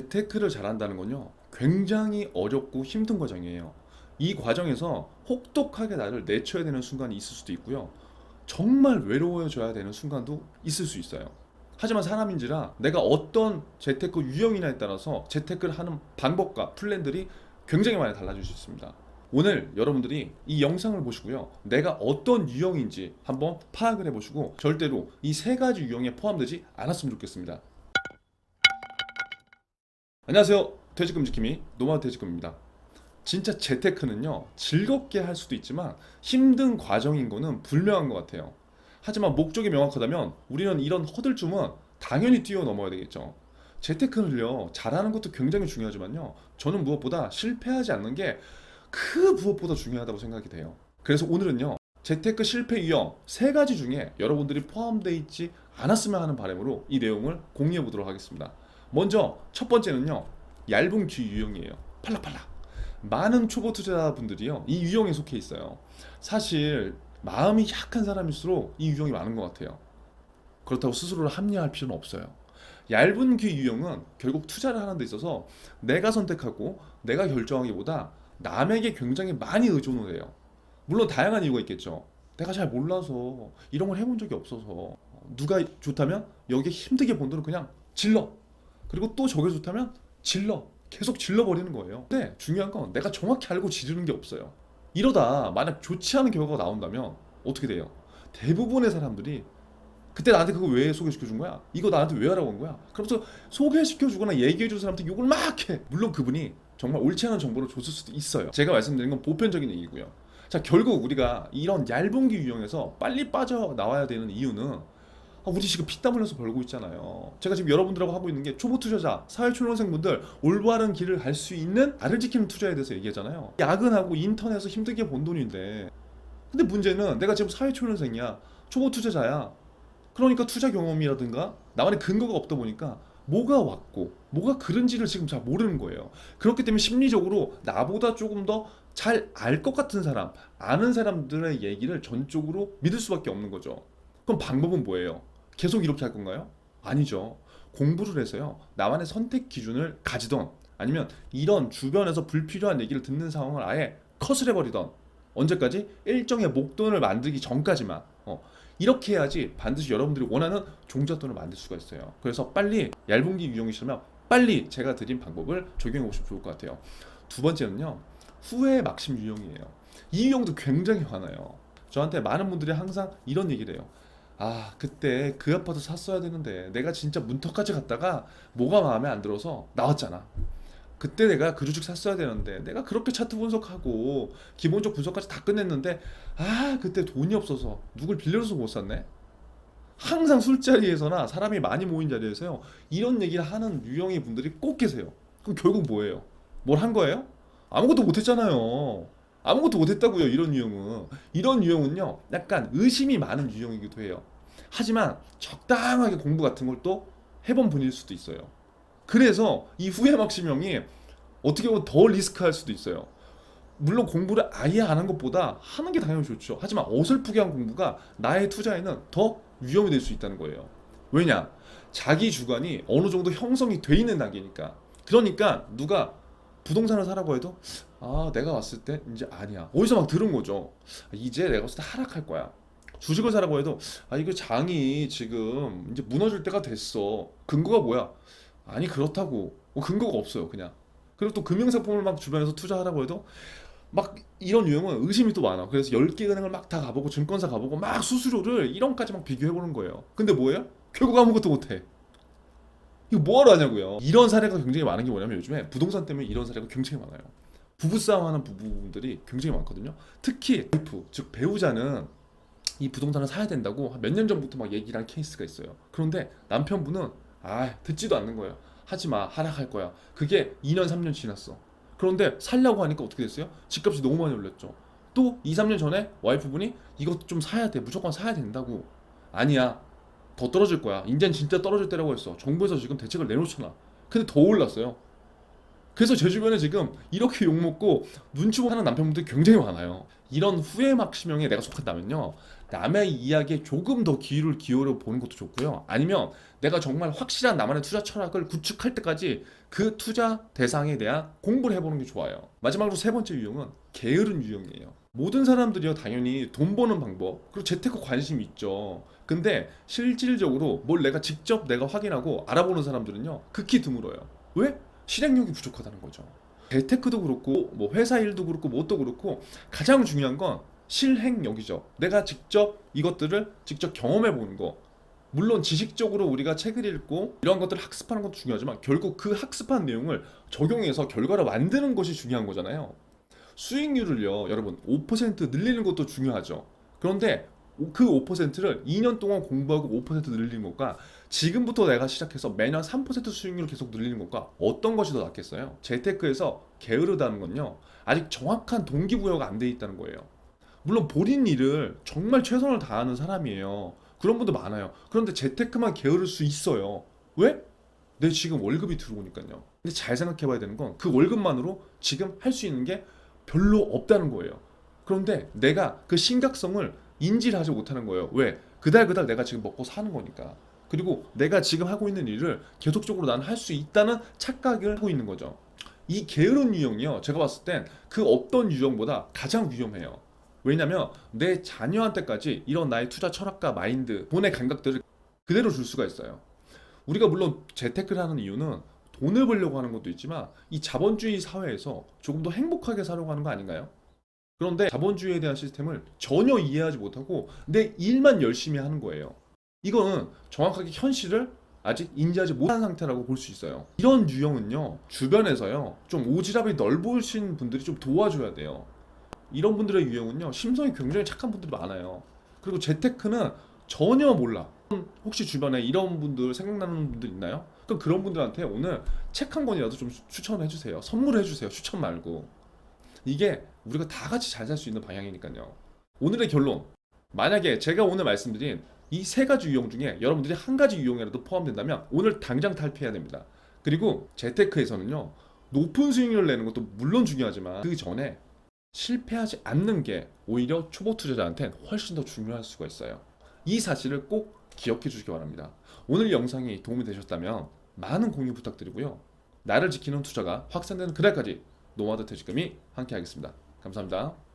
재테크를 잘한다는 건요, 굉장히 어렵고 힘든 과정이에요. 이 과정에서 혹독하게 나를 내쳐야 되는 순간이 있을 수도 있고요. 정말 외로워져야 되는 순간도 있을 수 있어요. 하지만 사람인지라 내가 어떤 재테크 유형이냐에 따라서 재테크를 하는 방법과 플랜들이 굉장히 많이 달라질 수 있습니다. 오늘 여러분들이 이 영상을 보시고요, 내가 어떤 유형인지 한번 파악을 해보시고 절대로 이 세 가지 유형에 포함되지 않았으면 좋겠습니다. 안녕하세요. 퇴직금지킴이 노마드 퇴직금입니다. 진짜 재테크는요, 즐겁게 할 수도 있지만 힘든 과정인 거는 분명한 것 같아요. 하지만 목적이 명확하다면 우리는 이런 허들쯤은 당연히 뛰어넘어야 되겠죠. 재테크를요, 잘하는 것도 굉장히 중요하지만요, 저는 무엇보다 실패하지 않는 게 그 무엇보다 중요하다고 생각이 돼요. 그래서 오늘은요, 재테크 실패 유형 세 가지 중에 여러분들이 포함되어 있지 않았으면 하는 바람으로 이 내용을 공유해 보도록 하겠습니다. 먼저 첫 번째는요, 얇은 귀 유형이에요. 팔락팔락. 많은 초보 투자자분들이요, 이 유형에 속해 있어요. 사실 마음이 약한 사람일수록 이 유형이 많은 것 같아요. 그렇다고 스스로를 합리화할 필요는 없어요. 얇은 귀 유형은 결국 투자를 하는 데 있어서 내가 선택하고 내가 결정하기보다 남에게 굉장히 많이 의존을 해요. 물론 다양한 이유가 있겠죠. 내가 잘 몰라서 이런 걸 해본 적이 없어서, 누가 좋다면 여기에 힘들게 번 돈을 그냥 질러. 그리고 또 저게 좋다면 질러. 계속 질러버리는 거예요. 근데 중요한 건 내가 정확히 알고 지르는 게 없어요. 이러다 만약 좋지 않은 결과가 나온다면 어떻게 돼요? 대부분의 사람들이 그때 나한테 그거 왜 소개시켜 준 거야? 이거 나한테 왜 하라고 한 거야? 그러면서 소개시켜 주거나 얘기해 준 사람한테 욕을 막 해. 물론 그분이 정말 옳지 않은 정보를 줬을 수도 있어요. 제가 말씀드린 건 보편적인 얘기고요. 자, 결국 우리가 이런 얇은 기 유형에서 빨리 빠져나와야 되는 이유는, 우리 지금 피땀 흘려서 벌고 있잖아요. 제가 지금 여러분들하고 하고 있는 게 초보 투자자, 사회초년생분들 올바른 길을 갈 수 있는 나를 지키는 투자에 대해서 얘기하잖아요. 야근하고 인턴에서 힘들게 번 돈인데, 근데 문제는 내가 지금 사회초년생이야, 초보 투자자야. 그러니까 투자 경험이라든가 나만의 근거가 없다 보니까 뭐가 왔고 뭐가 그른지를 지금 잘 모르는 거예요. 그렇기 때문에 심리적으로 나보다 조금 더 잘 알 것 같은 사람, 아는 사람들의 얘기를 전적으로 믿을 수밖에 없는 거죠. 그럼 방법은 뭐예요? 계속 이렇게 할 건가요? 아니죠. 공부를 해서요, 나만의 선택 기준을 가지던, 아니면 이런 주변에서 불필요한 얘기를 듣는 상황을 아예 컷을 해버리던, 언제까지? 일정의 목돈을 만들기 전까지만. 이렇게 해야지 반드시 여러분들이 원하는 종잣돈을 만들 수가 있어요. 그래서 빨리, 얇은 기 유형이시면 빨리 제가 드린 방법을 적용해 보시면 좋을 것 같아요. 두 번째는요, 후회 막심 유형이에요. 이 유형도 굉장히 많아요. 저한테 많은 분들이 항상 이런 얘기를 해요. 아, 그때 그 아파트 샀어야 되는데 내가 진짜 문턱까지 갔다가 뭐가 마음에 안 들어서 나왔잖아. 그때 내가 그 주식 샀어야 되는데 내가 그렇게 차트 분석하고 기본적 분석까지 다 끝냈는데, 그때 돈이 없어서 누굴 빌려줘서 못 샀네. 항상 술자리에서나 사람이 많이 모인 자리에서요, 이런 얘기를 하는 유형의 분들이 꼭 계세요. 그럼 결국 뭐예요? 뭘 한 거예요? 아무것도 못 했잖아요. 아무것도 못 했다고요. 이런 유형은요, 약간 의심이 많은 유형이기도 해요. 하지만 적당하게 공부 같은 걸 또 해본 분일 수도 있어요. 그래서 이 후회 막심형이 어떻게 보면 더 리스크할 수도 있어요. 물론 공부를 아예 안 한 것보다 하는 게 당연히 좋죠. 하지만 어설프게 한 공부가 나의 투자에는 더 위험이 될 수 있다는 거예요. 왜냐? 자기 주관이 어느 정도 형성이 돼 있는 단계니까. 그러니까 누가 부동산을 사라고 해도, 내가 왔을 때 이제 아니야. 어디서 막 들은 거죠. 이제 내가 왔을 때 하락할 거야. 주식을 사라고 해도, 이거 장이 지금 이제 무너질 때가 됐어. 근거가 뭐야? 아니 그렇다고. 근거가 없어요, 그냥. 그리고 또 금융상품을 막 주변에서 투자하라고 해도 막, 이런 유형은 의심이 또 많아. 그래서 10개 은행을 막 다 가보고 증권사 가보고 막 수수료를 1원까지 막 비교해보는 거예요. 근데 뭐예요? 결국 아무것도 못해. 이거 뭐하러 하냐고요. 이런 사례가 굉장히 많은 게 뭐냐면, 요즘에 부동산 때문에 이런 사례가 굉장히 많아요. 부부싸움하는 부부분들이 굉장히 많거든요. 특히 와이프, 즉 배우자는 이 부동산을 사야 된다고 몇 년 전부터 막 얘기를 한 케이스가 있어요. 그런데 남편분은 듣지도 않는 거예요. 하지마, 하락할 거야. 그게 2년 3년 지났어. 그런데 살려고 하니까 어떻게 됐어요? 집값이 너무 많이 올랐죠. 또 2, 3년 전에 와이프분이 이것 좀 사야 돼, 무조건 사야 된다고. 아니야, 더 떨어질 거야. 인제는 진짜 떨어질 때라고 했어. 정부에서 지금 대책을 내놓잖아. 근데 더 올랐어요. 그래서 제 주변에 지금 이렇게 욕먹고 눈치 보고 하는 남편분들이 굉장히 많아요. 이런 후회 막심형에 내가 속한다면요, 남의 이야기에 조금 더 귀를 기울여 보는 것도 좋고요. 아니면 내가 정말 확실한 나만의 투자 철학을 구축할 때까지 그 투자 대상에 대한 공부를 해보는 게 좋아요. 마지막으로 세 번째 유형은 게으른 유형이에요. 모든 사람들이요 당연히 돈 버는 방법 그리고 재테크 관심이 있죠. 근데 실질적으로 뭘 내가 직접 내가 확인하고 알아보는 사람들은요 극히 드물어요. 왜? 실행력이 부족하다는 거죠. 재테크도 그렇고 뭐 회사 일도 그렇고 뭣도 그렇고 가장 중요한 건 실행력이죠. 내가 직접 이것들을 직접 경험해 보는 거. 물론 지식적으로 우리가 책을 읽고 이런 것들을 학습하는 것도 중요하지만 결국 그 학습한 내용을 적용해서 결과를 만드는 것이 중요한 거잖아요. 수익률을요, 여러분 5% 늘리는 것도 중요하죠. 그런데 그 5%를 2년 동안 공부하고 5% 늘리는 것과 지금부터 내가 시작해서 매년 3% 수익률을 계속 늘리는 것과 어떤 것이 더 낫겠어요? 재테크에서 게으르다는 건요, 아직 정확한 동기부여가 안 돼 있다는 거예요. 물론 본인 일을 정말 최선을 다하는 사람이에요. 그런 분도 많아요. 그런데 재테크만 게으를 수 있어요. 왜? 내 지금 월급이 들어오니까요. 근데 잘 생각해 봐야 되는 건 그 월급만으로 지금 할 수 있는 게 별로 없다는 거예요. 그런데 내가 그 심각성을 인지를 하지 못하는 거예요. 왜? 그달 그달 내가 지금 먹고 사는 거니까. 그리고 내가 지금 하고 있는 일을 계속적으로 나는 할 수 있다는 착각을 하고 있는 거죠. 이 게으른 유형이요, 제가 봤을 땐 그 어떤 유형보다 가장 위험해요. 왜냐면 내 자녀한테까지 이런 나의 투자 철학과 마인드, 돈의 감각들을 그대로 줄 수가 있어요. 우리가 물론 재테크를 하는 이유는 돈을 벌려고 하는 것도 있지만 이 자본주의 사회에서 조금 더 행복하게 살려고 하는 거 아닌가요? 그런데 자본주의에 대한 시스템을 전혀 이해하지 못하고 내 일만 열심히 하는 거예요. 이거는 정확하게 현실을 아직 인지하지 못한 상태라고 볼 수 있어요. 이런 유형은요, 주변에서요, 좀 오지랖이 넓으신 분들이 좀 도와줘야 돼요. 이런 분들의 유형은요, 심성이 굉장히 착한 분들이 많아요. 그리고 재테크는 전혀 몰라. 혹시 주변에 이런 분들 생각나는 분들 있나요? 그럼 그런 분들한테 오늘 책 한 권이라도 좀 추천해 주세요. 선물해 주세요. 추천 말고. 이게 우리가 다 같이 잘 살 수 있는 방향이니까요. 오늘의 결론. 만약에 제가 오늘 말씀드린 이 세 가지 유형 중에 여러분들이 한 가지 유형이라도 포함된다면 오늘 당장 탈피해야 됩니다. 그리고 재테크에서는요, 높은 수익률을 내는 것도 물론 중요하지만 그 전에 실패하지 않는 게 오히려 초보 투자자한테는 훨씬 더 중요할 수가 있어요. 이 사실을 꼭 기억해 주시기 바랍니다. 오늘 영상이 도움이 되셨다면 많은 공유 부탁드리고요. 나를 지키는 투자가 확산되는 그날까지 노마드 퇴직금이 함께 하겠습니다. 감사합니다.